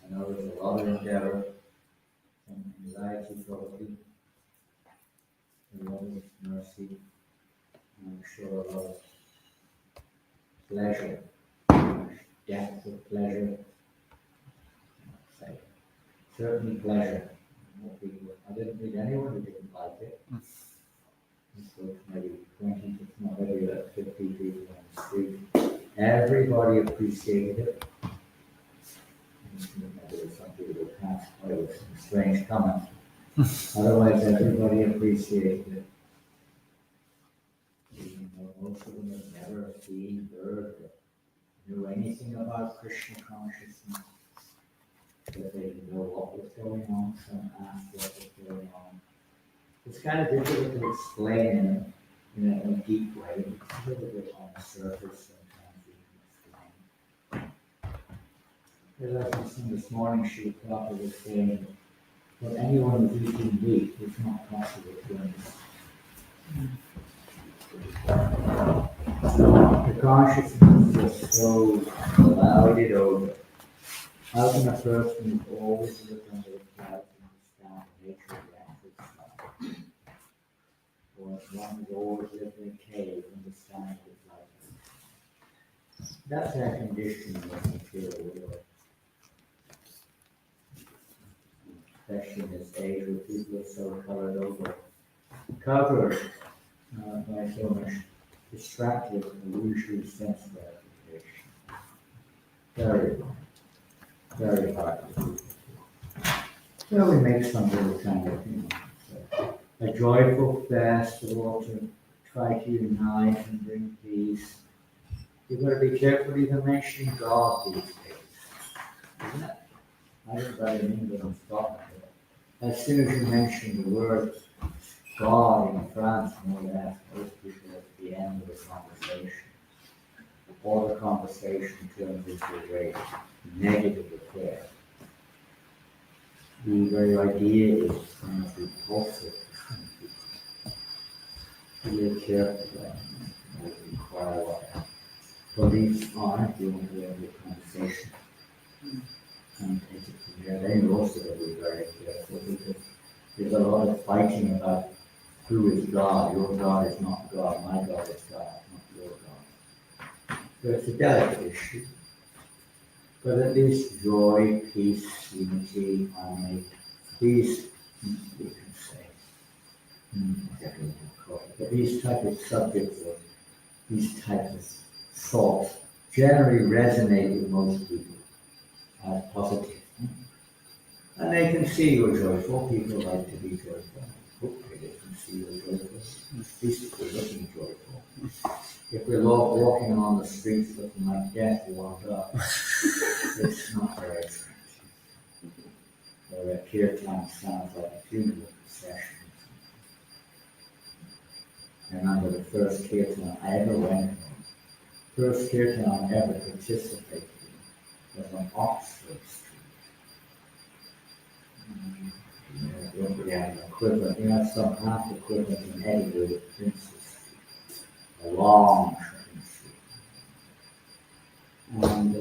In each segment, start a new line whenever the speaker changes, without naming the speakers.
I know there's a lot of endeavor, some anxiety probably, a lot of mercy, and I'm sure a lot of pleasure, depth of pleasure, say, certainly pleasure. I didn't meet anyone who didn't like it. So maybe 20, if not maybe about 50 people on the street. Everybody appreciated it. There were some people who passed by with some strange comments. Otherwise, everybody appreciated it. Even though most of them had never seen, heard, or knew anything about Krishna consciousness, but they didn't know what was going on. Some asked what was going on. It's kind of difficult to explain in a deep way. It's a little bit on the surface sometimes you can explain. As I was saying this morning, she was saying that anyone who's eating meat is not possible to understand. The consciousness is so clouded over. How can a person who always live under the clouds understand the nature of the actual stuff? Or one who always lived in a cave understands it like this? That's our condition in the material world. Especially in this age where people are so colored over, covered by so much distracted, illusory sense gratification. Very hard to do. So we make some little kind of, so a joyful festival to try to unite and bring peace. You've got to be careful even mentioning God these days, isn't it? I don't know in England and Scotland. As soon as you mention the word God in France and all that, most people at the end of the conversation, all the conversation turns into a very negative affair. The very idea is kind of repulsive to some people. Be careful and inquire what beliefs are during the conversation. And take it from there. Then also that we're very careful because there's a lot of fighting about who is God. Your God is not God, my God is God, not your God. So it's a delicate issue. But at least joy, peace, unity, harmony, these, we can say, but these type of subjects or these type of thoughts generally resonate with most people as positive. And they can see you're joyful. People like to be joyful. Hopefully they can see you're joyful. At least we're looking joyful. If we're walking on the streets looking like death walked up, it's not very attractive. Or a kirtan sounds like a funeral procession. I remember the first kirtan I ever went on. First kirtan I ever participated in was on Oxford Street. We have an equivalent, we have some half equivalent in Edinburgh with Princess Street, a long train street. And,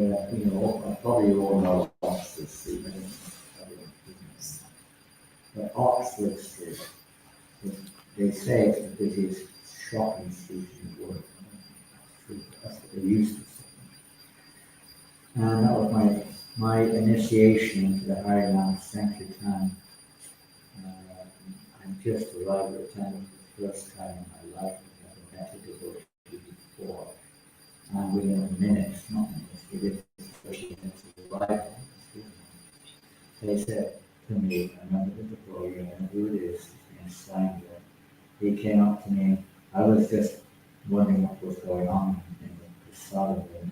probably you all know Oxford Street, but Oxford Street, they say it's the busiest shopping street in the world. That's what they used to say. And that was my initiation into the Harinam Sankirtan. I'm just arrived at the time for the first time in my life. I never met a devotee before. And within minutes, not minutes, within 30 minutes of arrival, they said to me, I remember the devotee, I remember who it is, in Sangha. He came up to me. I was just wondering what was going on in the Prasada room.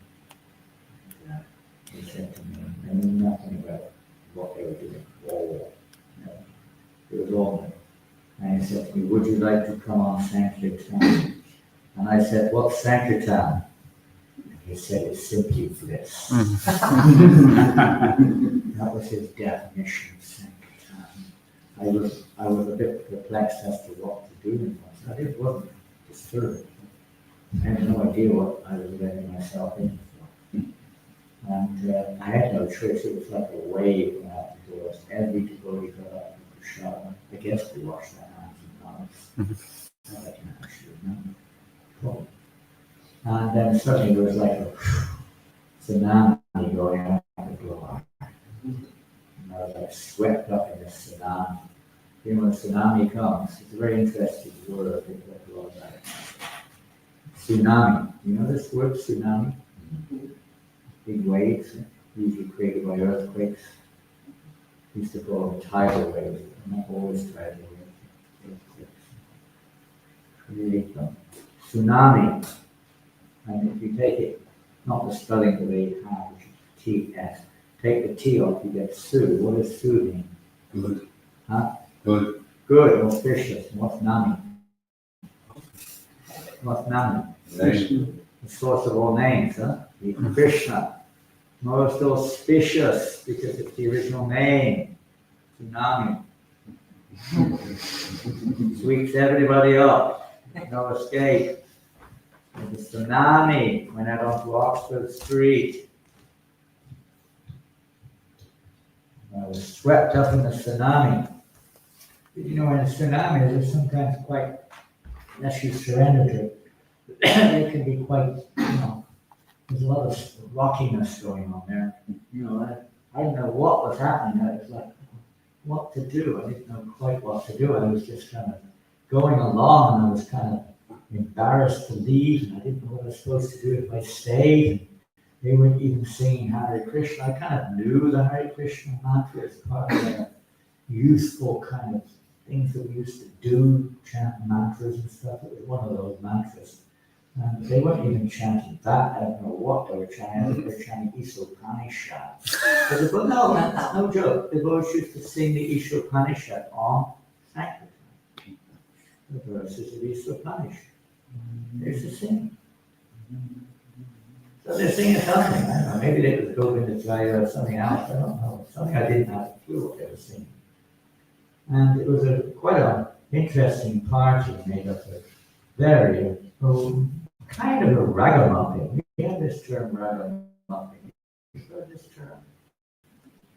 He said to me, I knew nothing about what they were doing. It was all new. And he said to me, would you like to come on Sankirtan? And I said, what's Sankirtan? And he said, it's simply bliss. That was his definition of Sankirtan. I was a bit perplexed as to what to do in myself. It wasn't disturbing. I had no idea what I was letting myself in for. And I had no choice. It was like a wave went out the doors. Every devotee got up and could shower. I guess we washed their hands and mouths. I can actually remember. Cool. And then suddenly there was like a tsunami going out the door. And I was like swept up in this tsunami. You know, when a tsunami comes, it's a very interesting word. Tsunami. You know this word, tsunami? Big waves, usually created by earthquakes. We used to call them tidal waves, but not always tidal waves. Create them. Tsunami. And if you take it, not the spelling the way you have, which is T-S, take the T off, you get Su. What does Su mean?
Good.
Huh?
Good.
Good, auspicious. What's Nami? What's Nami?
Name.
The source of all names, huh? The Krishna. Most auspicious, because it's the original name. Tsunami. Sweeps everybody up. No escape. And the tsunami went out onto Oxford Street. I was swept up in the tsunami. But you know, in a tsunami, there's sometimes quite, unless you surrender to it, they can be quite, there's a lot of rockiness going on there. I didn't know what was happening. I was like, what to do? I didn't know quite what to do. I was just kind of going along, and I was kind of embarrassed to leave, and I didn't know what I was supposed to do if I stayed. And they weren't even singing Hare Krishna. I kind of knew the Hare Krishna mantra as part of the youthful kind of things that we used to do, chant mantras and stuff. It was one of those mantras. And they weren't even chanting that. I don't know what they were chanting. They were chanting Iskcon. But no, that's no joke. The boys used to sing the Iskcon on sacrifice. The verses of Iskcon. They used to sing. So they're singing something. I don't know. Maybe they was Govinda Jaya or something else. I don't know. Something I didn't have a clue what they were singing. And it was quite an interesting party made up of very kind of a ragamuffin. We have this term ragamuffin. You've heard this term?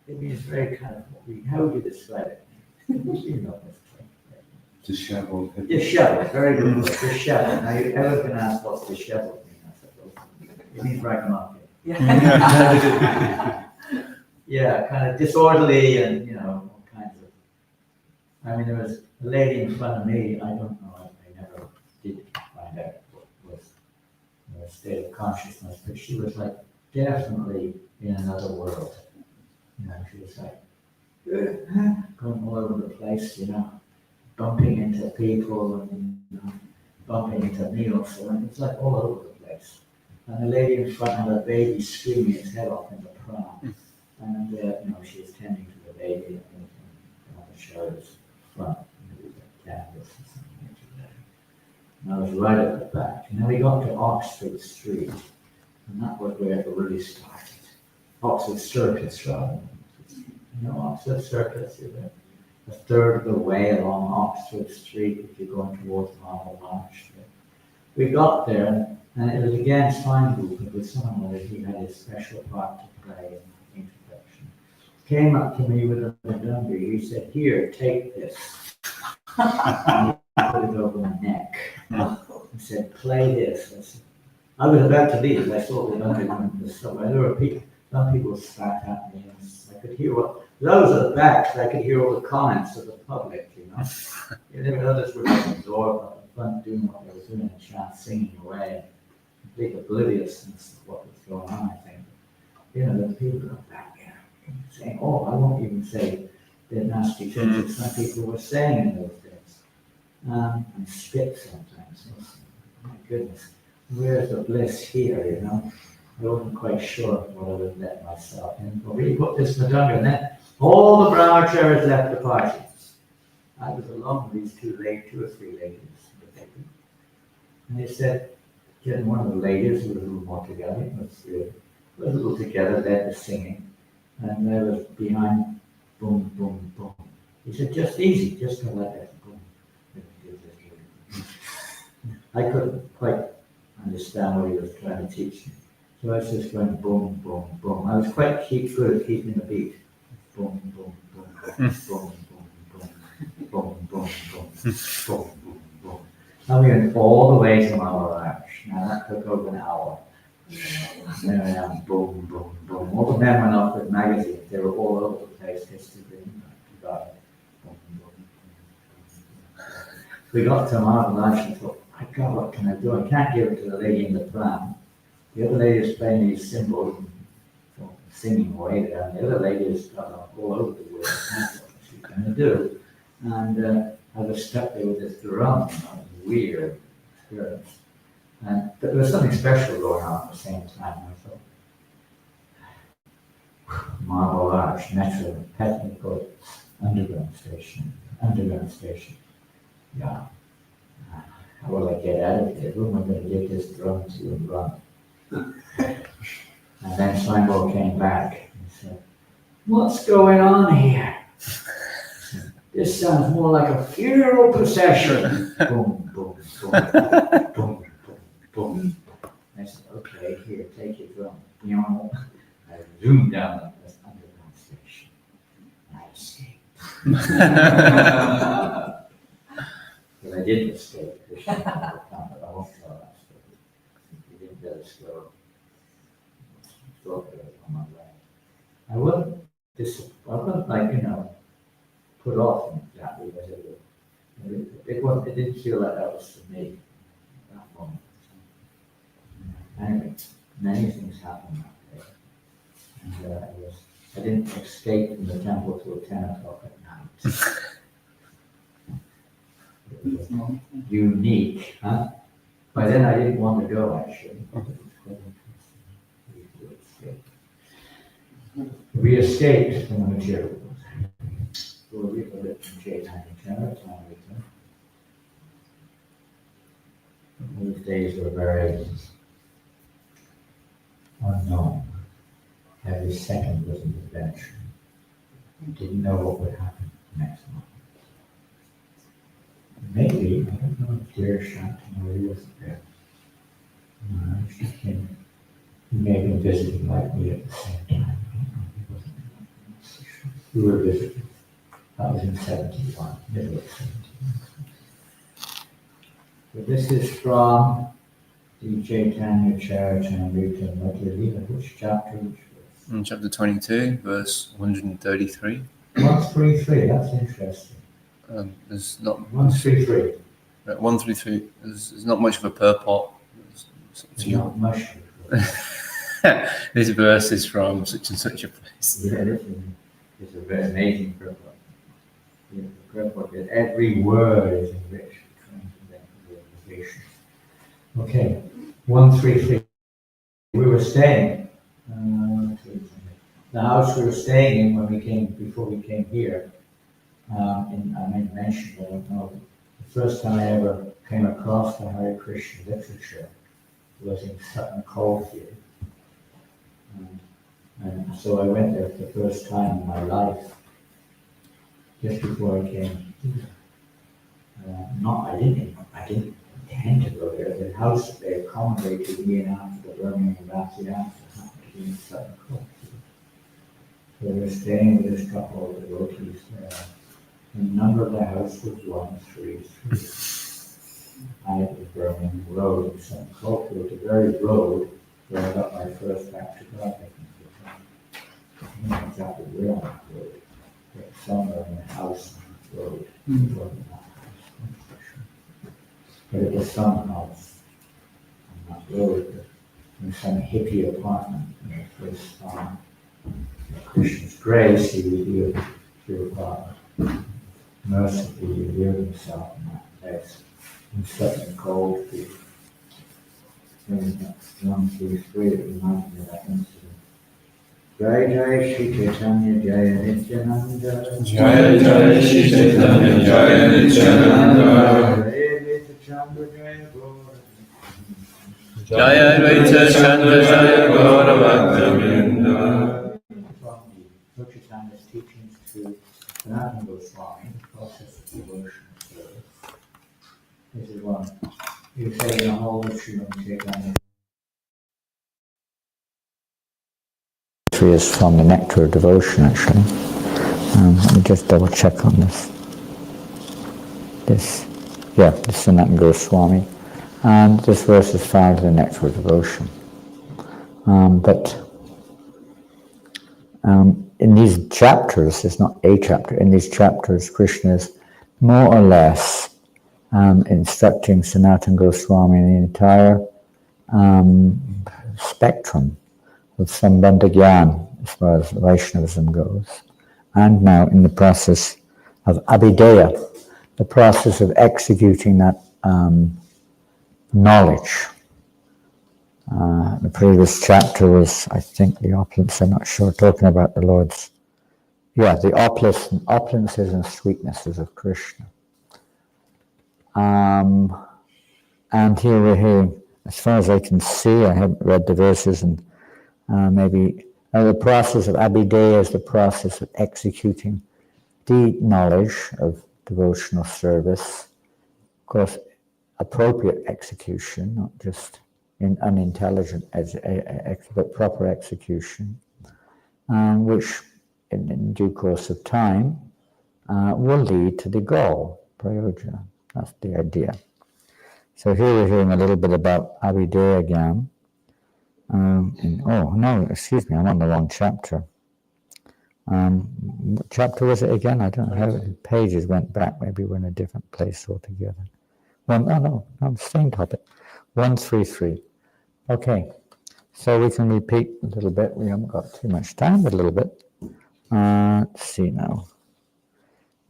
It means very kind of, how would you describe it? You know this term.
Disheveled.
Disheveled, very good. Disheveled. Now, everyone's going to ask what's disheveled mean, I suppose. It means ragamuffin. Yeah, kind of disorderly and, all kinds of. I mean, there was a lady in front of me, I don't know, I never did find out what was her state of consciousness, but she was like definitely in another world. She was like going all over the place, bumping into people and bumping into meals. So it's like all over the place. And the lady in front had a baby screaming its head off in the pram. And, she was tending to the baby on the shoulders front. Canvas or something like that. And I was right at the back. And then we got to Oxford Street. And that was where it really started. Oxford Circus, rather. Oxford Circus is a third of the way along Oxford Street if you're going towards Marble Arch. We got there, and it was again fine movement with someone where he had a special part to play in the introduction. Came up to me with a medunga. He said, "Here, take this." And he put it over my neck. He said, "Play this." I was about to leave. I saw the medunga coming to the subway. There were people. Some people spat at me, and I could hear those at the back. I could hear all the comments of the public, There were others were just absorbed up in front doing what they were doing, and chant singing away, complete obliviousness of what was going on, I think. The people at the back saying, "Oh, I won't even say the nasty things that some people were saying in those days." And spit sometimes. My goodness, where's the bliss here, I wasn't quite sure what I would let myself in. But we put this medunga, and then all the brahmacharis left the party. I was alone with these two or three ladies. And they said, one of the ladies who was a little more together, was a little together, led the singing. And I was behind, boom, boom, boom. He said, "Just easy, just go like that, boom." I couldn't quite understand what he was trying to teach me. So I was just going boom, boom, boom. I was quite good at keeping the beat. Boom, boom, boom, boom, boom, boom, boom, boom, boom, boom, boom, boom. Now we went all the way to Marble Arch. Now that took over an hour. And then boom, boom, boom. All the men went off with magazines. They were all over the place. History, boom, boom, boom, boom. We got to Marble Arch and thought, my God, what can I do? I can't give it to the lady in the pram. The other lady is playing these cymbals and singing away there, and the other lady is got all over the world. That's what she's going to do. And I was stuck there with this drum, weird experience. And but there was something special going on at the same time. I thought, Marble Arch, Metro, Technical, Underground Station. Yeah. How will I get out of here? Who am I going to give this drum to and run? And then Simon came back and said, what's going on here? This sounds more like a funeral procession. Boom, boom, boom, boom, boom, boom. I said, okay, here, take your drum. I zoomed down this underground station. And I escaped. But I didn't escape. I won't tell that story. You didn't get us go. On my way. I wouldn't put off exactly as it would. It didn't feel like that was for me at that moment. Anyway, many things happened that day. And I didn't escape from the temple till 10 o'clock at night. It was unique, huh? By then I didn't want to go actually. We escaped from the material world. So we lived in Chaitanya. Those days were very unknown. Every second was an adventure. You didn't know what would happen next month. Maybe, I don't know if dear Shantamari was there. She came, he may have been visiting like me at the same time. We were visiting. That was in 71, middle of 71. So this is from the Chaitanya Charitamrita Madhya, which chapter, which verse?
In chapter 22, verse 133.
133, that's interesting.
There's not
133.
133. There's not much of a purport.
There's not much.
This verse is from such and such a place.
Yeah, it's a very amazing purport. Yeah, the purport that every word is enriched with transcendental. Okay, 133. We were staying. The house we were staying in when we came, before we came here. I may mention, I don't know. The first time I ever came across the Hare Krishna literature was in Sutton Coldfield. And so I went there for the first time in my life, just before I came here. I didn't intend to go there. The house that they accommodated me in after the Birmingham Bhavan happened to be in Sutton Coldfield. So we were staying with this couple of devotees there. And the number of the house was 133. I was Birmingham Road in Sutton Coldfield, the very road where I got my first back to God. I don't know exactly where on that road, but somewhere in the house road. It wasn't that house, but it was some house on that road, in some hippie apartment. And it was Krishna's grace, he revealed through apartment. Mercifully revealed himself in that place, in such a cold field. 133, it reminds me of that incident. Jai Jai Shri Chaitanya Jaya Nityananda
Jai Jai Shri Chaitanya Jaya Nityananda
Jaya Vita Chandra Jaya Gaura
Jaya Vita Chandra Jaya Gaura Bhakta-vrinda.
From the Lord Chaitanya's teachings to Sanatana Goswami, the process of devotion service. This is one. You say in the whole of Srimad Chaitanya poetry is from the Nectar of Devotion, actually. Let me just double check on this. This is Sanatana Goswami. And this verse is found in the Nectar of Devotion. In these chapters, it's not a chapter, in these chapters, Krishna is more or less instructing Sanatana Goswami in the entire spectrum of Sambandha Gyan, as far as Vaishnavism goes, and now in the process of Abhideya, the process of executing that knowledge. The previous chapter was, I think, the opulence, I'm not sure, talking about the Lord's, the opulences and sweetnesses of Krishna. And here we're hearing, as far as I can see, I haven't read the verses, and maybe the process of Abhideya is the process of executing the knowledge of devotional service. Of course, appropriate execution, not just unintelligent, but proper execution, which in due course of time will lead to the goal, prayoja. That's the idea. So here we're hearing a little bit about Abhideya Gyan. I'm on the wrong chapter. What chapter was it again? I don't know. The pages went back. Maybe we're in a different place altogether. I'm same topic. 133. Okay, so we can repeat a little bit. We haven't got too much time, but a little bit. Let's see now.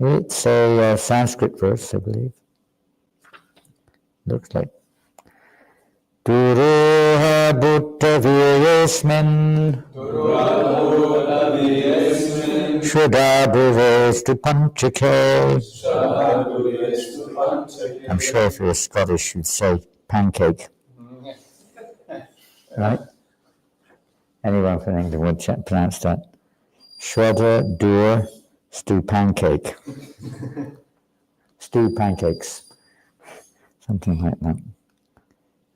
It's a Sanskrit verse, I believe. Looks like. Duroha bhutta vyesmin Shudha bhuvestu panchake. I'm sure if you're Scottish, you'd say pancake. Right? Anyone from England would pronounce that. Shweta dur stew pancake. Stew pancakes. Something like that.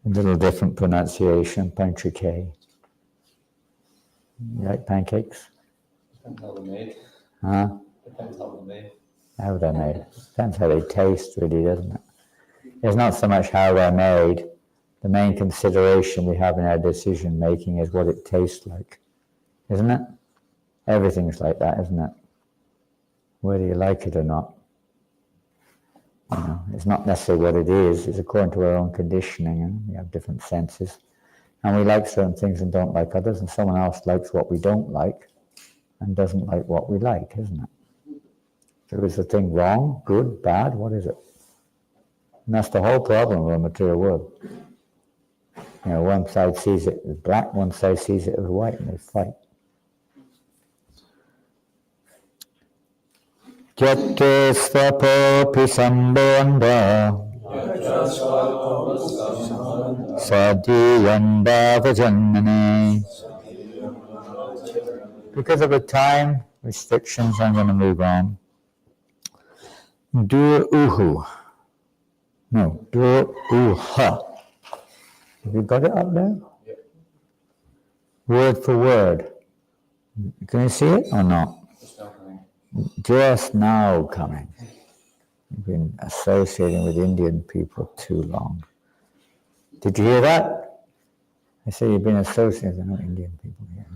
A little different pronunciation, panchake. You like pancakes?
Depends how they're made.
Huh?
Depends how they're made.
How they're made. Depends how they taste, really, doesn't it? It's not so much how they're made. The main consideration we have in our decision making is what it tastes like, isn't it? Everything's like that, isn't it? Whether you like it or not. It's not necessarily what it is. It's according to our own conditioning, and we have different senses. And we like certain things and don't like others, and someone else likes what we don't like and doesn't like what we like, isn't it? So is the thing wrong, good, bad? What is it? And that's the whole problem of the material world. One side sees it as black, one side sees it as white, and they fight. Jate svapopi sambandha sadiyanda vajanmane. Because of the time restrictions, I'm going to move on. Dur uha. Have you got it up there?
Yeah.
Word for word. Can you see it or not? Just now coming. You've been associating with Indian people too long. Did you hear that? I say you've been associating with Indian people here.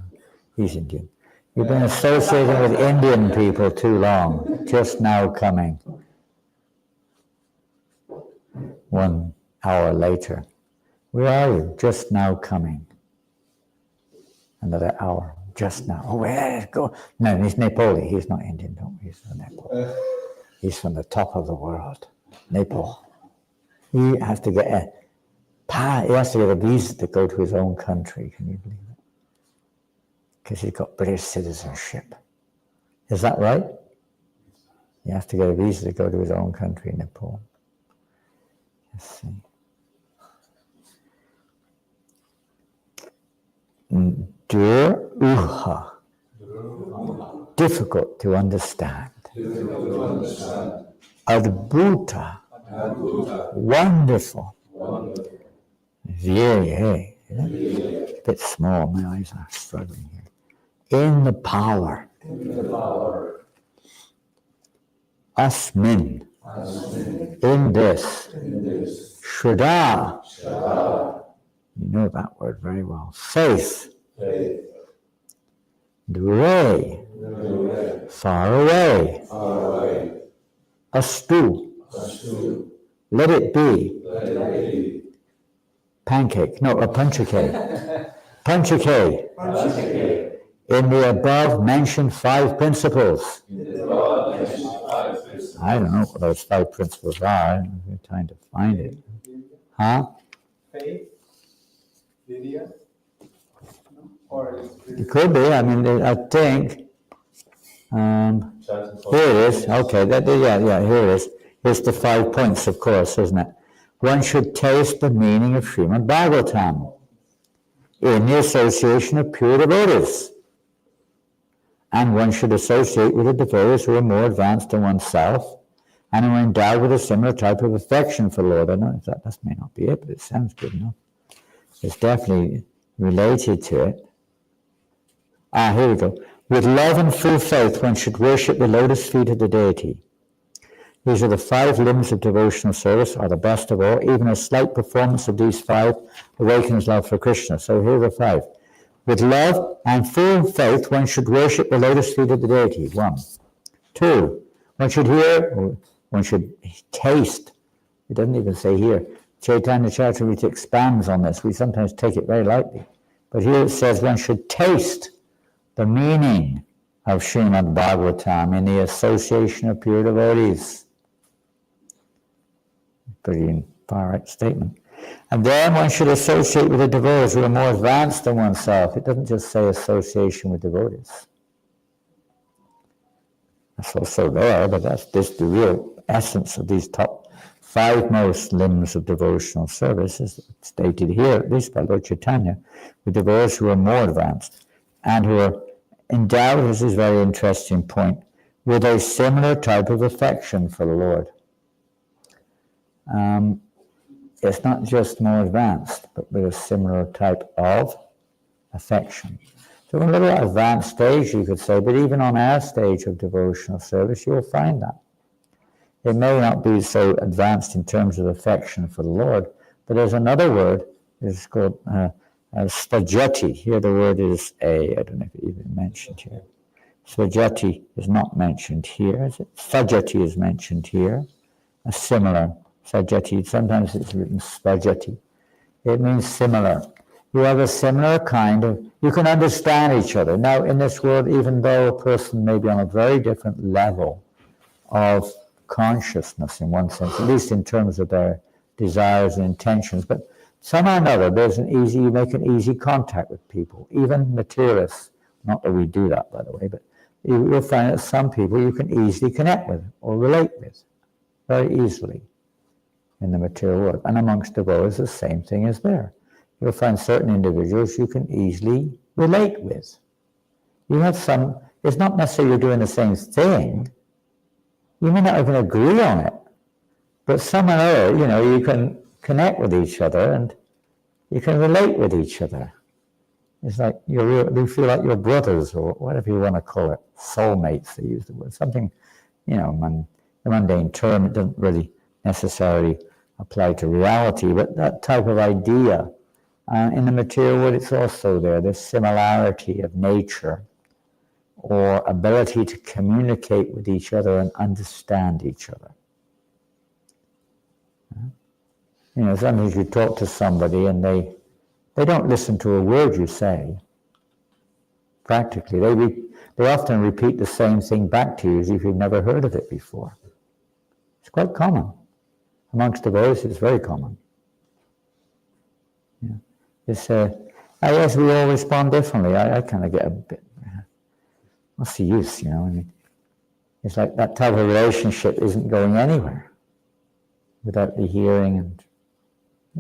He's Indian. You've been associating with Indian people too long. Just now coming. 1 hour later. Where are you? Just now coming. Another hour. Just now. Oh, where go? No, he's Nepali. He's not Indian. Don't. He's from Nepal. He's from the top of the world. Nepal. He has to get a visa to go to his own country. Can you believe it? Because he's got British citizenship. Is that right? He has to get a visa to go to his own country, Nepal. Let's see. Dur uha. Difficult to understand. Adbhuta. Wonderful. Vyeh. A bit small. My eyes are struggling here. in the power. Asmin, in this. Shraddha, you know that word very well. Faith. Dure, far away. Astu, let it be. Pancake, no, a punchake. Punchake. In the above mentioned 5 principles. I don't know what those 5 principles are. I'm trying to find it. Huh?
Faith? Lydia? Or
it could be. I mean, I think. Here it is. Okay, here it is. Here's the 5 points, of course, isn't it? One should taste the meaning of Srimad Bhagavatam in the association of pure devotees. And one should associate with the devotees who are more advanced than oneself and who are endowed with a similar type of affection for the Lord. I know that may not be it, but it sounds good enough. It's definitely related to it. Here we go. With love and full faith, one should worship the lotus feet of the deity. These are the 5 limbs of devotional service, are the best of all. Even a slight performance of these 5 awakens love for Krishna. So here are the 5. With love and full faith, one should worship the lotus feet of the deity. 1. 2. One should hear, or one should taste. It doesn't even say here. Chaitanya Charitamrita expands on this. We sometimes take it very lightly. But here it says one should taste the meaning of Srimad Bhagavatam in the association of pure devotees. Pretty far right statement. And then one should associate with the devotees who are more advanced than oneself. It doesn't just say association with devotees. That's also there, but that's just the real essence of these top 5 most limbs of devotional service, is stated here, at least by Lord Chaitanya, with devotees who are more advanced and who are endowed, this is a very interesting point, with a similar type of affection for the Lord. It's not just more advanced, but with a similar type of affection. So a little advanced stage, you could say, but even on our stage of devotional service, you'll find that. It may not be so advanced in terms of affection for the Lord, but there's another word, it's called svajati. Here the word is I don't know if it's even mentioned here. Svajati is not mentioned here, is it? Svajati is mentioned here, a similar. Sajati, sometimes it's written svajati. It means similar. You have a similar kind of, you can understand each other. Now, in this world, even though a person may be on a very different level of consciousness in one sense, at least in terms of their desires and intentions, but somehow or another, you make an easy contact with people, even materialists. Not that we do that, by the way, but you'll find that some people you can easily connect with or relate with very easily in the material world. And amongst devotees, the same thing is there. You'll find certain individuals you can easily relate with. You have some, it's not necessarily you're doing the same thing. You may not even agree on it, but somehow, you can connect with each other and you can relate with each other. It's like you feel like you're brothers, or whatever you want to call it, soulmates, they use the word. Something, a mundane term, it doesn't really necessarily apply to reality, but that type of idea. In the material world, it's also there, this similarity of nature or ability to communicate with each other and understand each other. Sometimes you talk to somebody and they don't listen to a word you say. Practically, they often repeat the same thing back to you as if you've never heard of it before. It's quite common. Amongst devotees, it's very common. I guess we all respond differently. I kind of get a bit, what's the use, it's like that type of relationship isn't going anywhere without the hearing and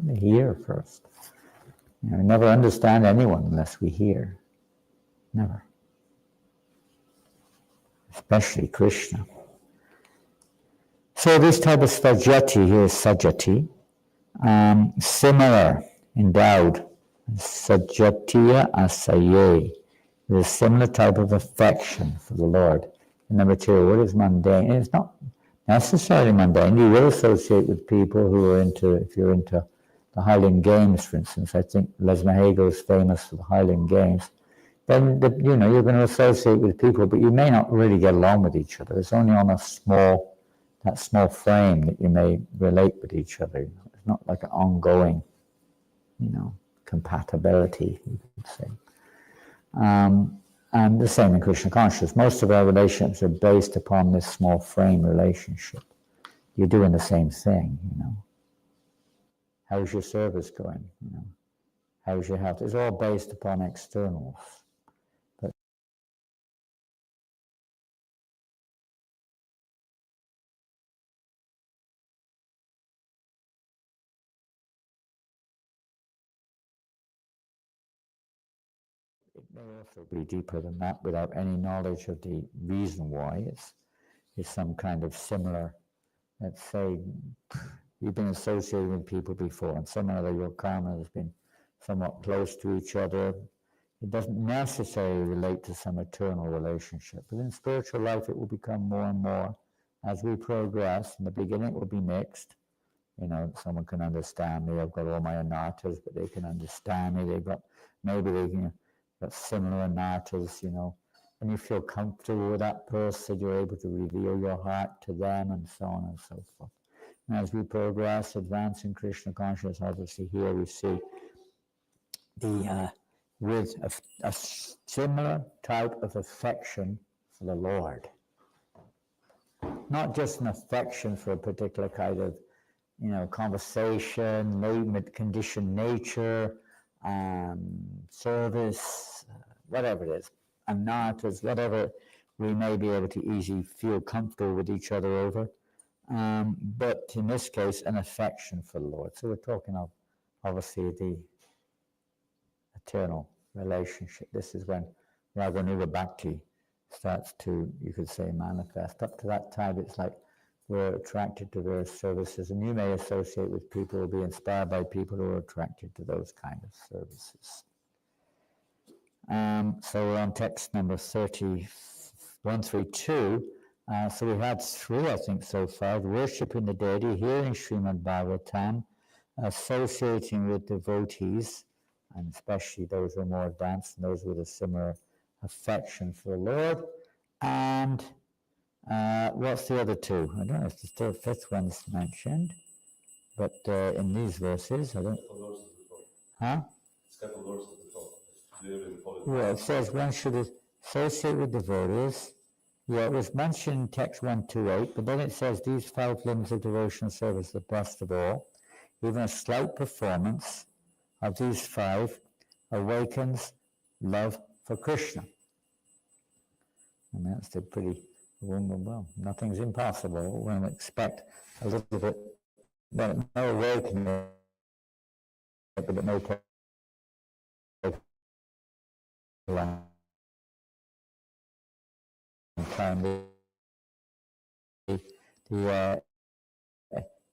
the hear first. We never understand anyone unless we hear. Never. Especially Krishna. So this type of svajati here is sajati, similar, endowed, sajatiya asaye, with a similar type of affection for the Lord. And number two, what is mundane? It's not necessarily mundane. You will associate with people who are into, if you're into the Highland Games, for instance. I think Lesmahago is famous for the Highland Games. Then, you're going to associate with people, but you may not really get along with each other. It's only on that small frame that you may relate with each other. It's not like an ongoing, compatibility, you could say. And the same in Krishna consciousness. Most of our relationships are based upon this small frame relationship. You're doing the same thing, How's your service going? How's your health? It's all based upon externals. But it may also be deeper than that without any knowledge of the reason why. It's some kind of similar, let's say, you've been associated with people before, and somehow your karma has been somewhat close to each other. It doesn't necessarily relate to some eternal relationship, but in spiritual life it will become more and more as we progress. In the beginning it will be mixed. Someone can understand me. I've got all my anartas, but they can understand me. Maybe they can got similar anartas, and you feel comfortable with that person. You're able to reveal your heart to them, and so on and so forth. And as we progress, advance in Krishna consciousness, obviously here we see with a similar type of affection for the Lord. Not just an affection for a particular kind of, conversation, conditioned nature, service, whatever it is, anartas, whatever we may be able to easily feel comfortable with each other over. But in this case, an affection for the Lord. So we're talking of, obviously, the eternal relationship. This is when Raganuga Bhakti starts to, you could say, manifest. Up to that time, it's like we're attracted to their services, and you may associate with people or be inspired by people who are attracted to those kind of services. So we're on text number 132. So we had three, I think, so far. Worshipping the deity, hearing Srimad Bhagavatam, associating with devotees, and especially those who are more advanced and those with a similar affection for the Lord. And what's the other two? I don't know if the fifth one's mentioned, but in these verses, I don't... Huh? Well, it says one should associate with devotees. Yeah, it was mentioned in text 128, but then it says these 5 limbs of devotional service, the best of all. Even a slight performance of these 5 awakens love for Krishna. I mean, that's pretty, well, nothing's impossible. When we expect a little bit, well, no awakening, but no time, the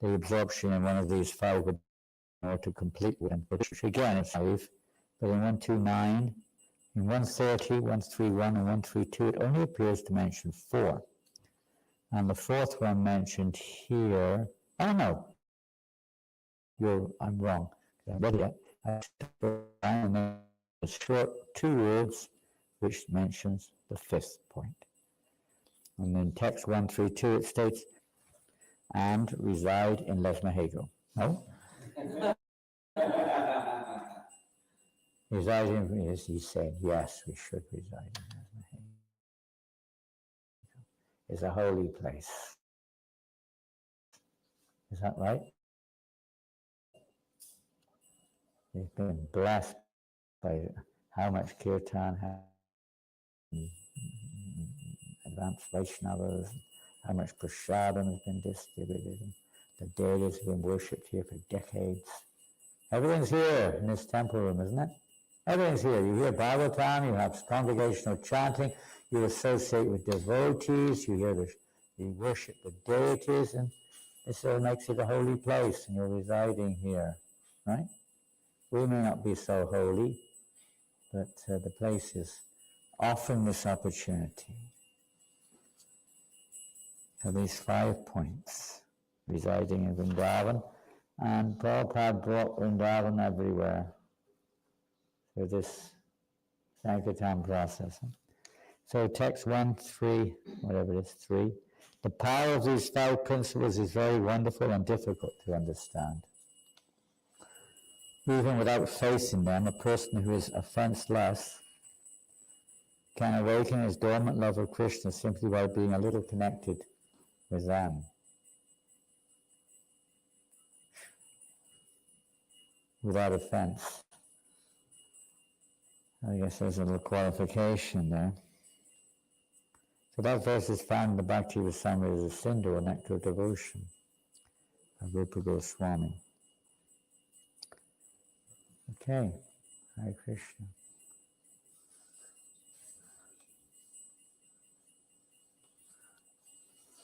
absorption in one of these 5 would to complete one, which again is 5, but in 129, in 130, 131, and 132, it only appears to mention 4. And the 4th one mentioned here, I'm wrong. I read it. And then a short 2 words, which mentions the 5th point. And in text 132, it states, and reside in Lesmahago. No? Reside in, as he said, yes, we should reside in Lesmahago. It's a holy place. Is that right? We've been blessed by how much kirtan, advanced Vaishnavas, how much prasadam has been distributed. The deities have been worshipped here for decades. Everything's here in this temple room, isn't it? Everything's here. You hear Bhagavatam, you have congregational chanting, you associate with devotees, you hear you worship the deities, and this all makes it a holy place, and you're residing here, right? We may not be so holy, but the place is offering this opportunity. So these 5 points, residing in Vrindavan, and Prabhupada brought Vrindavan everywhere through this Sankirtan process. So text 1, 3, whatever it is, 3. The power of these 5 principles is very wonderful and difficult to understand. Even without facing them, a person who is offenseless can awaken his dormant love of Krishna simply by being a little connected with them. Without offense. I guess there's a little qualification there. So that verse is found in the Bhakti Rasamrita Sindhu, Nectar of Devotion, of Rupa Goswami. Okay, Hare Krishna.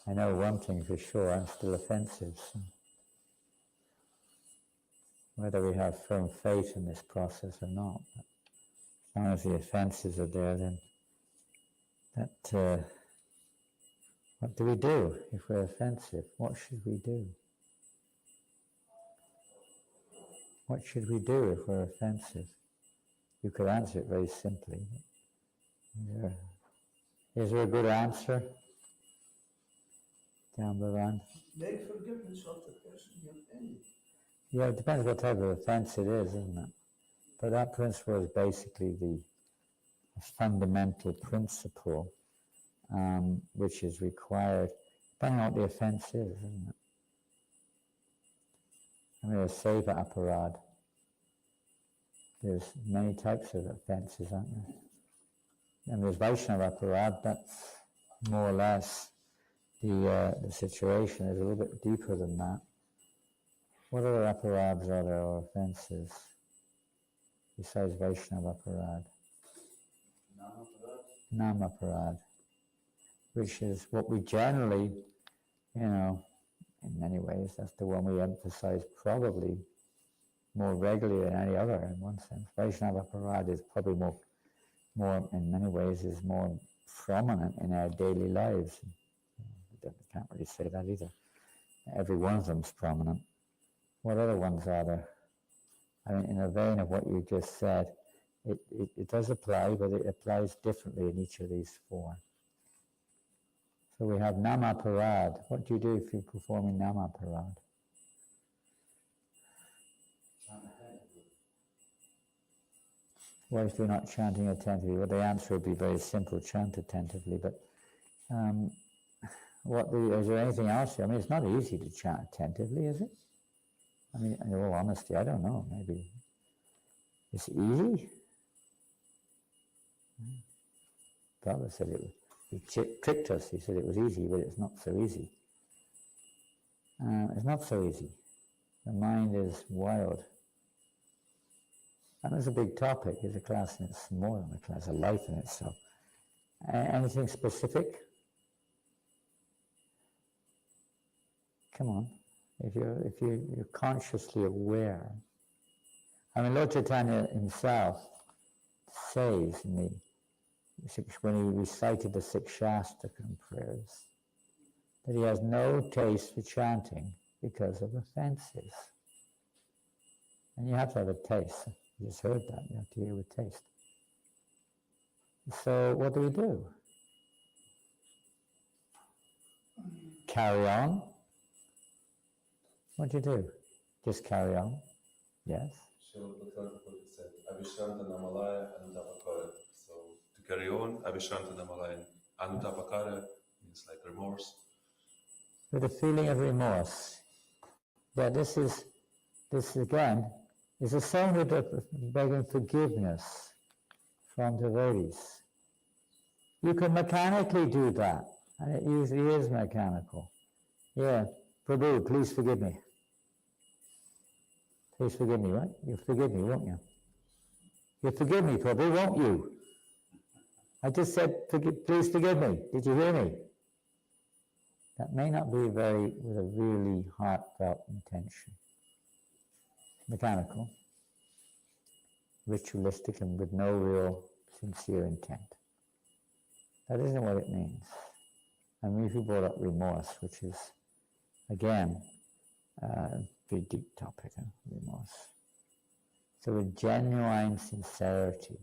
I know one thing for sure, I'm still offensive. So whether we have firm faith in this process or not, but as long as the offenses are there, then that what do we do if we're offensive? What should we do? What should we do if we're offensive? You could answer it very simply. Is there a good answer? Bhavan?
Beg forgiveness of the person you offended.
Yeah, it depends what type of offense it is, isn't it? But that principle is basically the fundamental principle which is required, depending on what the offense is, isn't it? I mean, there's seva aparad. There's many types of offenses, aren't there? And there's Vaishnava aparad, that's more or less the situation is a little bit deeper than that. What other aparads are there, or offenses, besides Vaishnava aparad? Nama aparad, which is what we generally, in many ways, that's the one we emphasize probably more regularly than any other in one sense. Vaishnava aparad is probably more in many ways is more prominent in our daily lives. We can't really say that either. Every one of them is prominent. What other ones are there? I mean, in the vein of what you just said, it does apply, but it applies differently in each of these 4. So we have Nama Parad. What do you do if you're performing Nama Parad? Why if you're not chanting attentively? Well, the answer would be very simple, chant attentively, but is there anything else? I mean, it's not easy to chant attentively, is it? I mean, in all honesty, I don't know, maybe. It's easy? Prabhupada said he tricked us, he said it was easy, but it's not so easy. It's not so easy. The mind is wild. And it's a big topic, it's a class, and it's more than a class, a life in itself. Anything specific? Come on, if you're consciously aware. I mean, Lord Chaitanya himself says when he recited the 6 Shastakam prayers, that he has no taste for chanting because of offenses. And you have to have a taste. You just heard that, you have to hear with taste. So what do? Carry on? What do? Just carry on? Yes?
Srila Bhaktivinoda said, Avishranta Namalaya Anutapakara. So to carry on, Avishranta Namalaya Anutapakara means like remorse.
With a feeling of remorse. Yeah, this again is the same with begging forgiveness from devotees. You can mechanically do that, and it usually is mechanical. Yeah, Prabhu, please forgive me. Please forgive me, right? You'll forgive me, won't you? You'll forgive me, Prabhu, won't you? I just said, please forgive me. Did you hear me? That may not be with a really heartfelt intention. Mechanical, ritualistic, and with no real sincere intent. That isn't what it means. And we brought up remorse, which is, again, a very deep topic, remorse. So with genuine sincerity,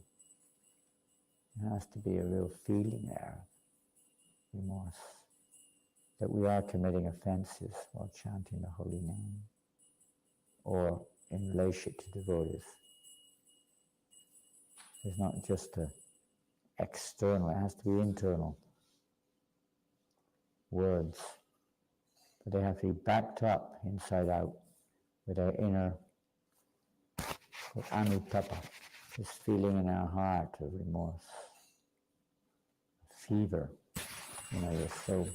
there has to be a real feeling there, remorse, that we are committing offenses while chanting the holy name, or in relationship to devotees. It's not just external, it has to be internal words, but they have to be backed up inside out with our inner anutapa, this feeling in our heart of remorse, fever. You're so,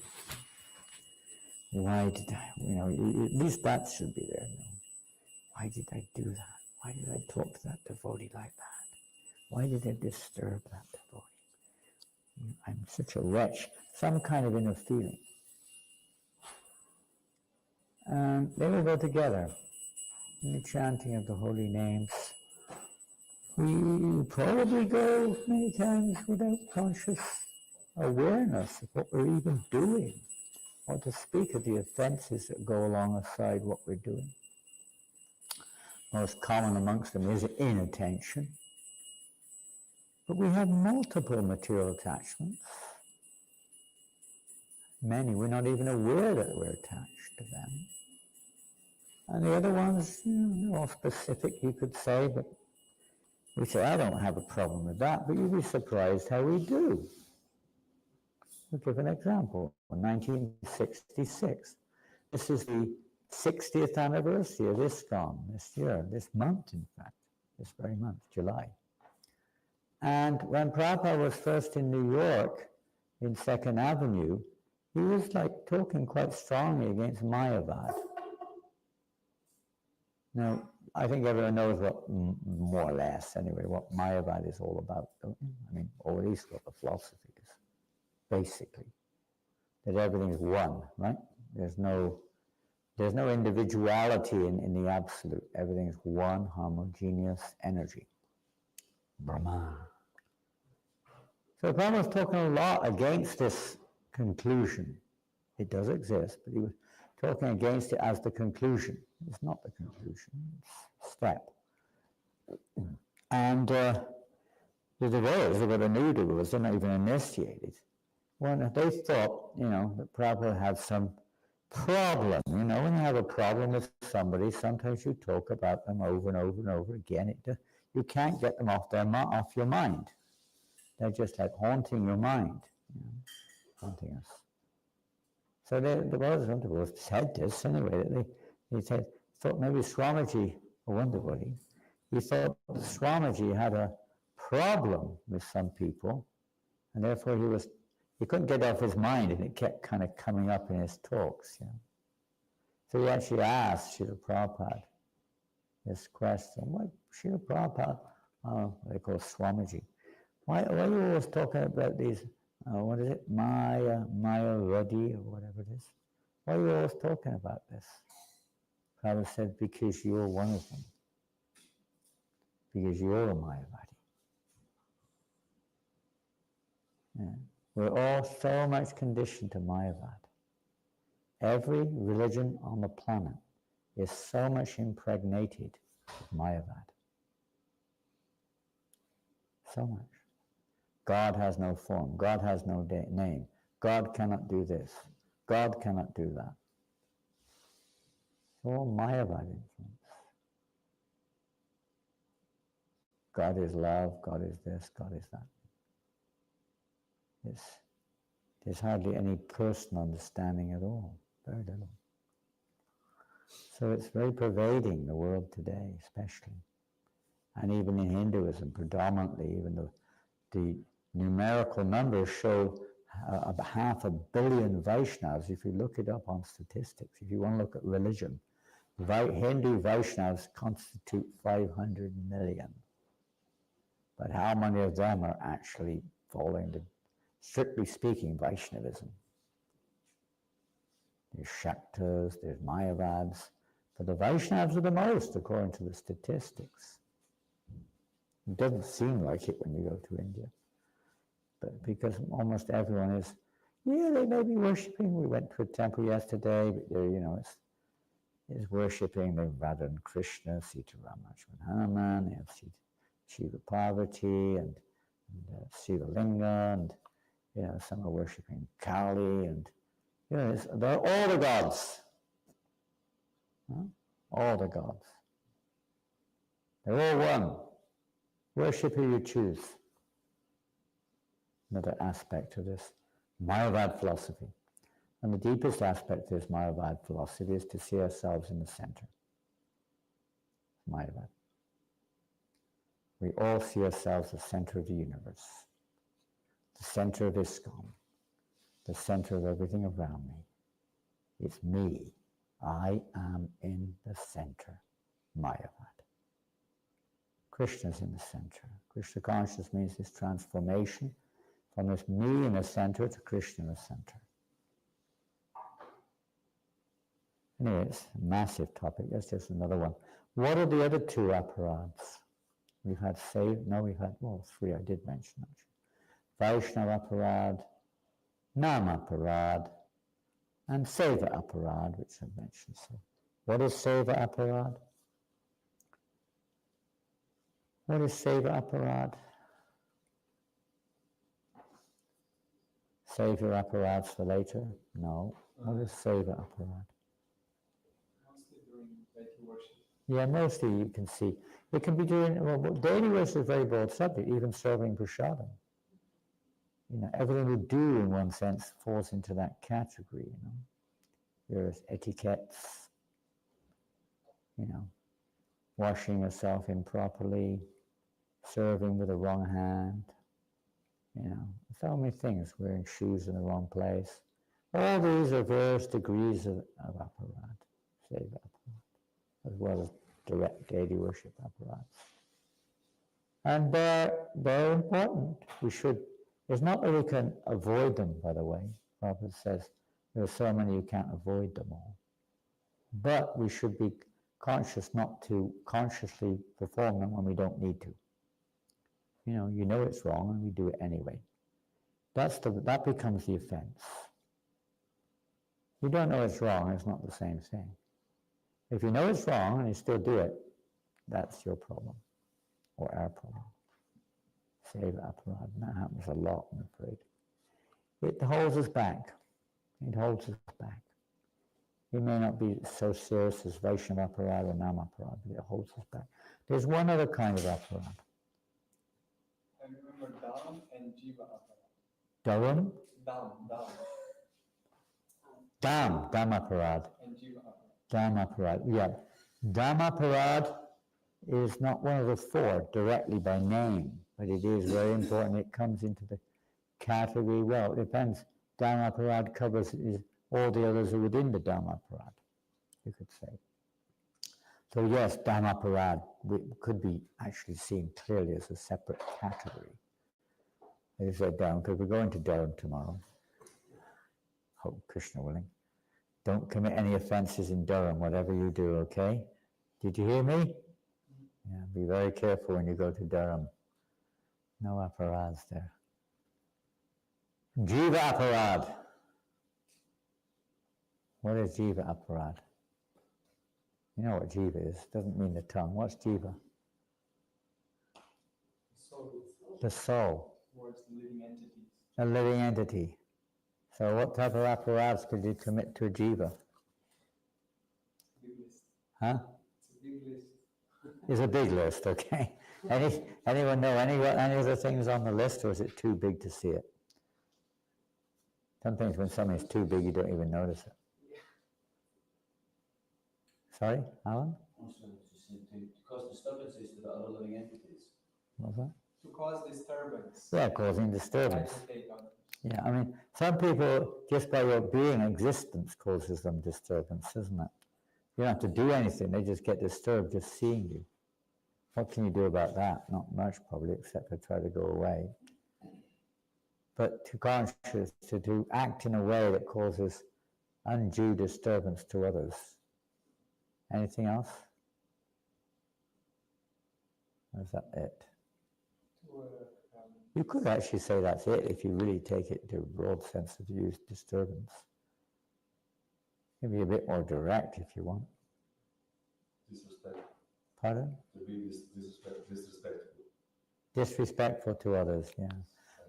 why did I, at least that should be there. Why did I do that? Why did I talk to that devotee like that? Why did I disturb that devotee? I'm such a wretch. Some kind of inner feeling. And they will go together in the chanting of the holy names. We probably go many times without conscious awareness of what we're even doing, or to speak of the offenses that go alongside what we're doing. Most common amongst them is inattention. But we have multiple material attachments. Many, we're not even aware that we're attached to them. And the other ones, they're more specific, you could say, but we say, I don't have a problem with that, but you'd be surprised how we do. I'll give an example. In 1966, this is the 60th anniversary of Iskcon this year, this month, in fact, this very month, July. And when Prabhupada was first in New York, in 2nd Avenue, he was like talking quite strongly against Mayavad. Now, I think everyone knows what, more or less anyway, what Mayavad is all about, don't you? I mean, or at least what the philosophy is, basically. That everything is one, right? There's no individuality in the absolute. Everything is one homogeneous energy. Brahma. So Prabhupada was talking a lot against this conclusion. It does exist, but he was talking against it as the conclusion. It's not the conclusion, it's a step. And the devotees, the new devotees, they're not even initiated. When they thought, that Prabhupada had some problem. When you have a problem with somebody, sometimes you talk about them over and over and over again. You can't get them off your mind. They're just like haunting your mind, haunting us. So the brothers said this anyway. That they thought maybe Swamiji, or one devotee, he thought Swamiji had a problem with some people, and therefore he couldn't get off his mind, and it kept kind of coming up in his talks. So he actually asked Srila Prabhupada this question: "What, Srila Prabhupada, they call Swamiji? Why are you always talking about these? What is it, Mayavadi, or whatever it is? Why are you always talking about this?" Prabhupada said, "Because you're one of them. Because you're a Mayavadi." Yeah. We're all so much conditioned to Mayavad. Every religion on the planet is so much impregnated with Mayavad. So much. God has no form. God has no name. God cannot do this. God cannot do that. It's all Mayavad influence. God is love. God is this. God is that. There's hardly any personal understanding at all. Very little. So it's very pervading the world today, especially. And even in Hinduism, predominantly, even though the numerical numbers show about 500 million Vaishnavas. If you look it up on statistics, if you want to look at religion, Hindu Vaishnavas constitute 500 million. But how many of them are actually following the, strictly speaking, Vaishnavism? There's Shaktas, there's Mayavads, but the Vaishnavas are the most, according to the statistics. It doesn't seem like it when you go to India. but because almost everyone is, they may be worshipping. We went to a temple yesterday, but they're, is worshipping the Radha and Krishna, Sita Ramachman Hanuman, they have Shiva Parvati and Shiva Linga, and some are worshipping Kali, and they're all the gods. Huh? All the gods. They're all one. Worship who you choose. Another aspect of this Mayavad philosophy. And the deepest aspect of this Mayavad philosophy is to see ourselves in the center. Mayavad. We all see ourselves as the center of the universe, the center of Iskcon, the center of everything around me. It's me. I am in the center. Mayavad. Krishna's in the center. Krishna consciousness means this transformation from this me in the center to Krishna in the center. Anyway, it's a massive topic. That's just another one. What are the other two aparads? We've had three I did mention actually. Vaishnava aparad, Nama aparad, and Seva aparad, which I've mentioned. So, what is Seva aparad? What is Seva aparad? Save your apparads for later? No. What is Seva aparad?
Mostly during deity worship.
Yeah, mostly you can see. It can be during, daily worship is a very broad subject, even serving prasadam. Everything we do in one sense falls into that category, There's etiquettes, washing yourself improperly, serving with the wrong hand, so many things, wearing shoes in the wrong place. All these are various degrees of aparad, seva aparad, as well as direct daily worship apparatus. And they're important. It's not that we can avoid them, by the way. Prabhupada says there are so many you can't avoid them all. But we should be conscious not to consciously perform them when we don't need to. You know it's wrong and we do it anyway. That becomes the offense. You don't know it's wrong, it's not the same thing. If you know it's wrong and you still do it, that's your problem, or our problem. Seva aparad, and that happens a lot, I'm afraid. It holds us back. It holds us back. It may not be so serious as Vaishnava aparad or Nama aparad, but it holds us back. There's one other kind of aparad.
I remember Dham and Jiva aparad.
Dharam?
Dham.
Dham aparad.
And Jiva aparad.
Dham aparad, yeah. Dham aparad is not one of the four directly by name, but it is very important. It comes into the category, it depends. Dham aparad covers all the others are within the Dham aparad, you could say. So yes, Dham aparad could be actually seen clearly as a separate category. As I said, down, because we're going to Durham tomorrow. Hope Krishna willing. Don't commit any offenses in Durham, whatever you do, okay? Did you hear me? Yeah, be very careful when you go to Durham. No aparads there. Jiva aparad. What is Jiva aparad? You know what Jiva is. Doesn't mean the tongue. What's Jiva?
Soul.
The soul.
Towards the living entities.
A living entity. So what type of apparatus could you commit to a Jiva?
Big list.
Huh?
It's a big list.
It's a big list, okay. Anyone know any other things on the list, or is it too big to see it? Sometimes when something's too big, you don't even notice it. Sorry, Alan?
Also, to cause disturbances to the other living entities.
What's that?
To cause disturbance.
Yeah, causing disturbance.
Agitate others.
Yeah, I mean, some people, just by your being existence, causes them disturbance, isn't it? You don't have to do anything, they just get disturbed just seeing you. What can you do about that? Not much, probably, except to try to go away. But to act in a way that causes undue disturbance to others. Anything else? Or is that it?
To
You could actually say that's it if you really take it to a broad sense of use, disturbance. Maybe a bit more direct if you want.
Disrespect.
Pardon?
To be disrespectful.
Disrespectful to others, yeah.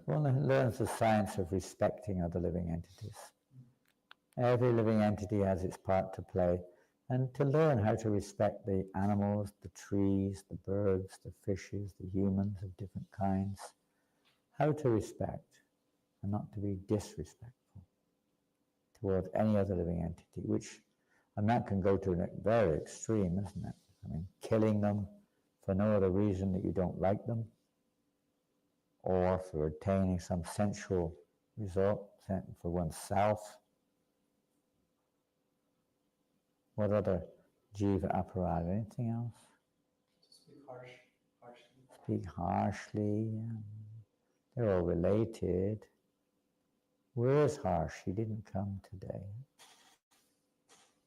One learns the science of respecting other living entities. Every living entity has its part to play, and to learn how to respect the animals, the trees, the birds, the fishes, the humans of different kinds. How to respect and not to be disrespectful towards any other living entity, and that can go to a very extreme, isn't it? I mean, killing them for no other reason that you don't like them, or for attaining some sensual result for oneself. What other jiva apparata? Anything else? Speak harshly. Yeah. They're all related. Where is Harsh? He didn't come today.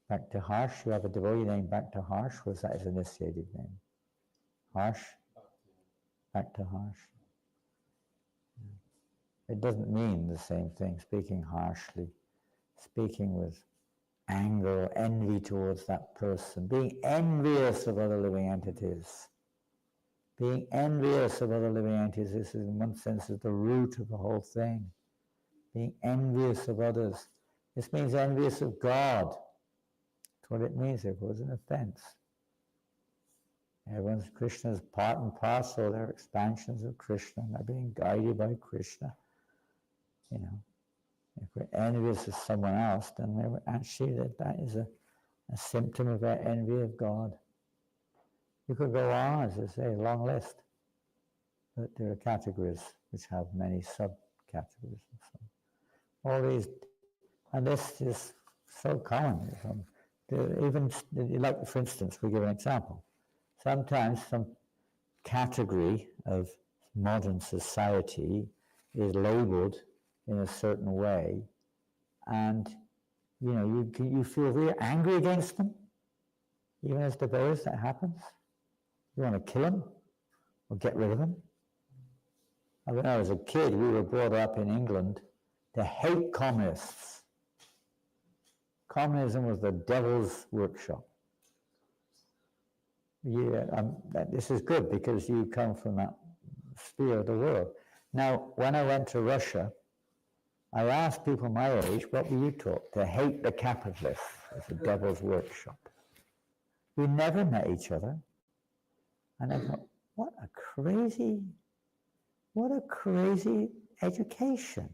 Back to Harsh. You have a devotee named Back to Harsh. Was that his initiated name? Harsh? Back to Harsh. It doesn't mean the same thing, speaking harshly, speaking with anger or envy towards that person, being envious of other living entities. Being envious of other living entities, this is in one sense is the root of the whole thing. Being envious of others. This means envious of God. That's what it means. It was an offense. Everyone's Krishna's part and parcel. They're expansions of Krishna. They're being guided by Krishna. You know, if we're envious of someone else, then we're actually that is a symptom of our envy of God. You could go on, as I say, a long list. But there are categories which have many subcategories and so on. All these, and this is so common. Even, like for instance, we give an example. Sometimes some category of modern society is labeled in a certain way, and you know you feel really angry against them, even as devotees. That happens. You want to kill them or get rid of them. When I was a kid, we were brought up in England to hate communists. Communism was the devil's workshop. Yeah, this is good because you come from that sphere of the world. Now, when I went to Russia, I asked people my age, what were you taught? To hate the capitalists as the devil's workshop. We never met each other. And I thought, what a crazy education.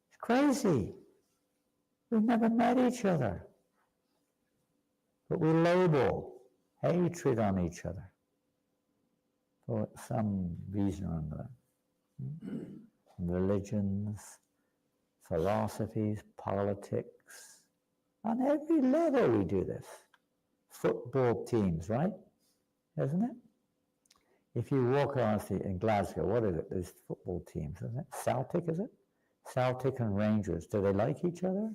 It's crazy. We've never met each other. But we label hatred on each other for some reason or another. Religions, philosophies, politics. On every level we do this. Football teams, right? Isn't it? If you walk around in Glasgow, what is it? There's football teams, isn't it? Celtic, is it? Celtic and Rangers. Do they like each other?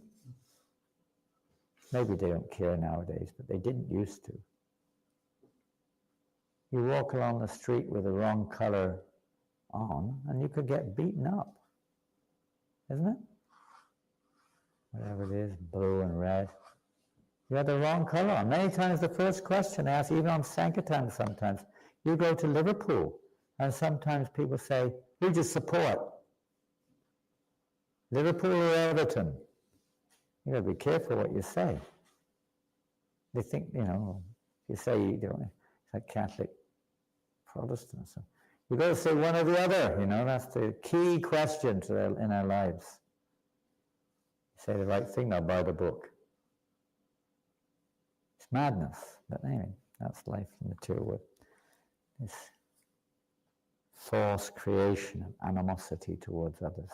Maybe they don't care nowadays, but they didn't used to. You walk along the street with the wrong color on, and you could get beaten up. Isn't it? Whatever it is, blue and red. You have the wrong color on. Many times the first question asked, even on Sankirtan sometimes, you go to Liverpool, and sometimes people say, who do you support? Liverpool or Everton? You got to be careful what you say. They think, you know, if you say you don't, it's like Catholic, Protestant. So you got to say one or the other. You know, that's the key question in our lives. You say the right thing, they'll buy the book. It's madness, but anyway, that's life in the material world. This false creation of animosity towards others.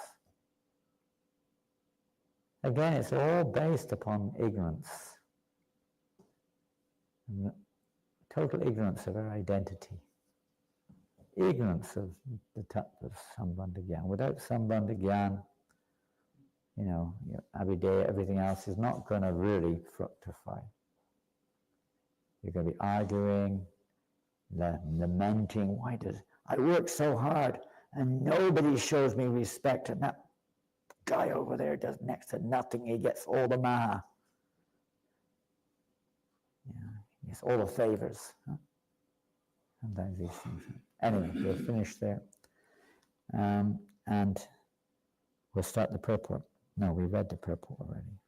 Again, it's all based upon ignorance. And total ignorance of our identity. Ignorance of the tattva of Sambandha Gyan. Without Sambandha Gyan, you know, Abhidheya, everything else is not going to really fructify. You're going to be arguing, lamenting, I worked so hard And nobody shows me respect, and that guy over there does next to nothing. He gets all the maha. Yeah, he gets all the favors. Huh? Sometimes these things. Anyway, we'll finish there. And we'll start the purport. No, we read the purport already.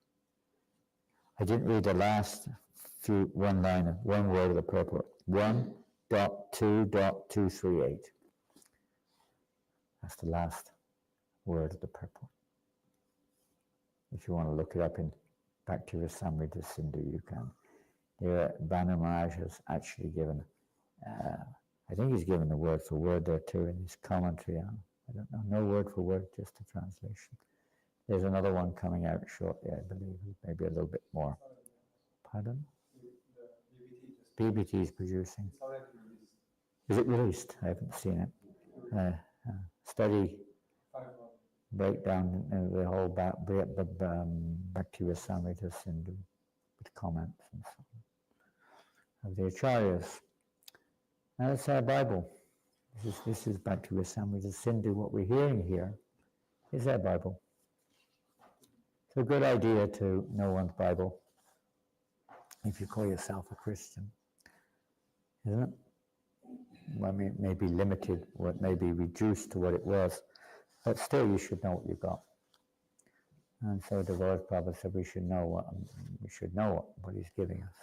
I didn't read the last one word of the purport. 1.2.238. That's the last word of the purport. If you want to look it up in Bhakti Rasamrita Sindhu, you can. Here, Banu Maharaj has actually given, I think he's given the word for word there too in his commentary on. I don't know, no word for word, just a translation. There's another one coming out shortly, I believe, maybe a little bit more. Pardon?
The
BBT is producing.
It's already released.
Is it released? I haven't seen it. Study
5 volumes.
breakdown the whole Bhakti Rasamrita Sindhu with comments and so on of the Acharyas. Now that's our Bible. This is Bhakti Rasamrita Sindhu. What we're hearing here is our Bible. It's a good idea to know one's Bible if you call yourself a Christian, isn't it? Well, I mean, it may be limited, or it may be reduced to what it was, but still you should know what you've got. And so the Lord Prabhupada said we should know what he's giving us.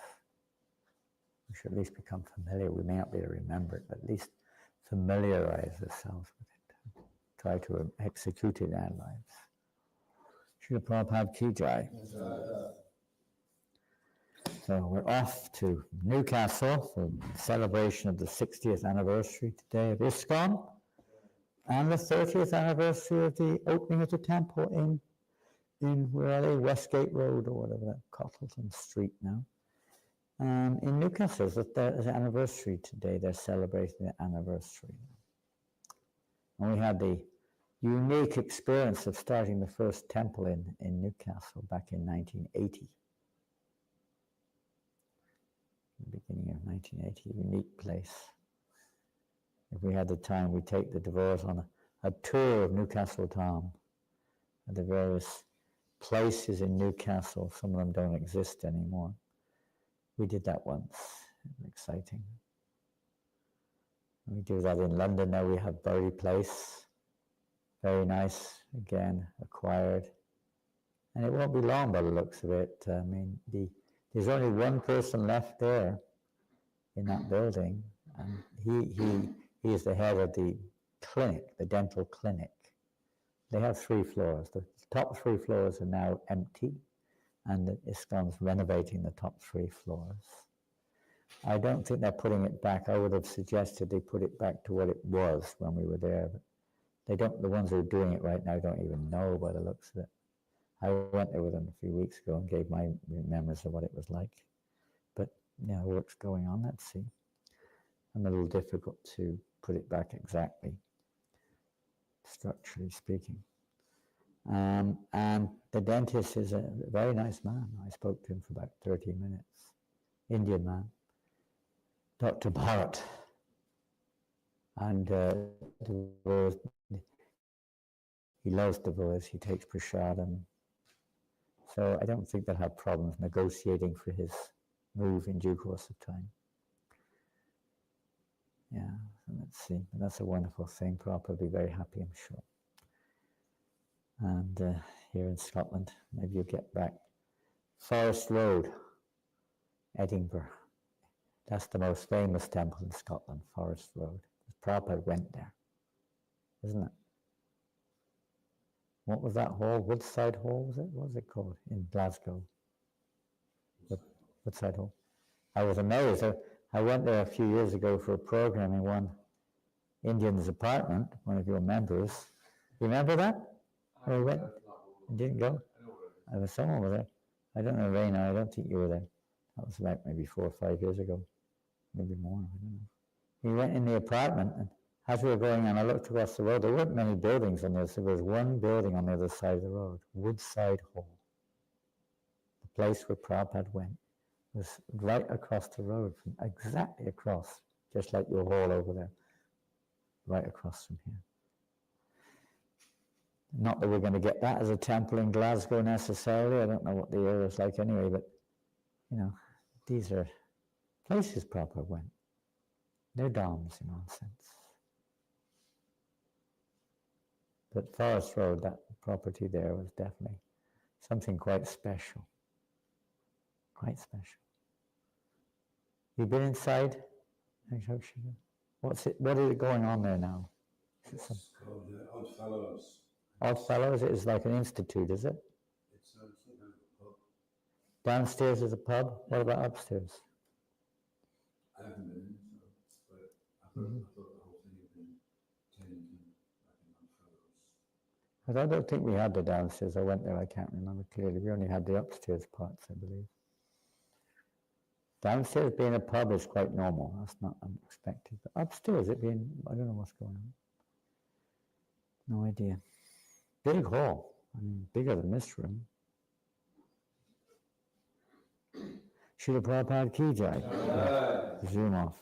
We should at least become familiar. We may not be able to remember it, but at least familiarize ourselves with it. Try to execute it in our lives. Srila Prabhupada Ki Jai. So we're off to Newcastle for the celebration of the 60th anniversary today of Iskcon and the 30th anniversary of the opening of the temple in where are they? Westgate Road or whatever, that Cottleton Street now. In Newcastle, there's an anniversary today. They're celebrating the anniversary. And we had the unique experience of starting the first temple in Newcastle back in 1980. The beginning of 1980, unique place. If we had the time, we'd take the devotees on a tour of Newcastle town, at the various places in Newcastle. Some of them don't exist anymore. We did that once. It was exciting. We do that in London now. We have Bury Place. Very nice, again, acquired. And it won't be long by the looks of it. I mean, there's only one person left there in that building, and he is the head of the clinic, the dental clinic. They have 3 floors. The top 3 floors are now empty, and the Iskcon's renovating the top 3 floors. I don't think they're putting it back. I would have suggested they put it back to what it was when we were there, but they don't. The ones who are doing it right now don't even know by the looks of it. I went there with them a few weeks ago and gave my memories of what it was like. But, yeah, work's going on, let's see. I'm a little difficult to put it back exactly, structurally speaking. And the dentist is a very nice man. I spoke to him for about 30 minutes. Indian man. Dr. Bharat. And he loves divorce. He takes prasadam. So I don't think they'll have problems negotiating for his move in due course of time. Yeah, so let's see. And that's a wonderful thing. Prabhupada will be very happy, I'm sure. And here in Scotland, maybe you'll get back. Forest Road, Edinburgh. That's the most famous temple in Scotland, Forest Road. Prabhupada went there, isn't it? What was that hall? Woodside Hall, was it? What was it called in Glasgow? Woodside Hall. I was amazed. I went there a few years ago for a program in one Indian's apartment, one of your members. You remember that? Where we went? You didn't go? There was someone over there. I don't know, Raina, I don't think you were there. That was about maybe 4 or 5 years ago. Maybe more, I don't know. We went in the apartment, and as we were going on, I looked across the road. There weren't many buildings on this. There was one building on the other side of the road, Woodside Hall. The place where Prabhupada went was right across the road, from exactly across, just like your hall over there, right across from here.
Not that we're going to get that as a temple in Glasgow necessarily. I don't know what the area is like anyway, but, you know, these are places Prabhupada went. They're dams in one sense. But Forest Road, that property there was definitely something quite special. Quite special. You been inside? What is it going on there now?
It's called Odd Fellows.
Odd Fellows, it is like an institute, is it?
It's some kind of a pub.
Downstairs is a pub. What about upstairs?
I haven't been in, but I thought the whole thing had been turned into like an Odd Fellows.
Because I don't think we had the downstairs. I went there, I can't remember clearly. We only had the upstairs parts, I believe. Downstairs being a pub is quite normal. That's not unexpected. But upstairs, it being, I don't know what's going on. No idea. Big hall. I mean, bigger than this room. Srila Prabhupada Ki Jai. Zoom off.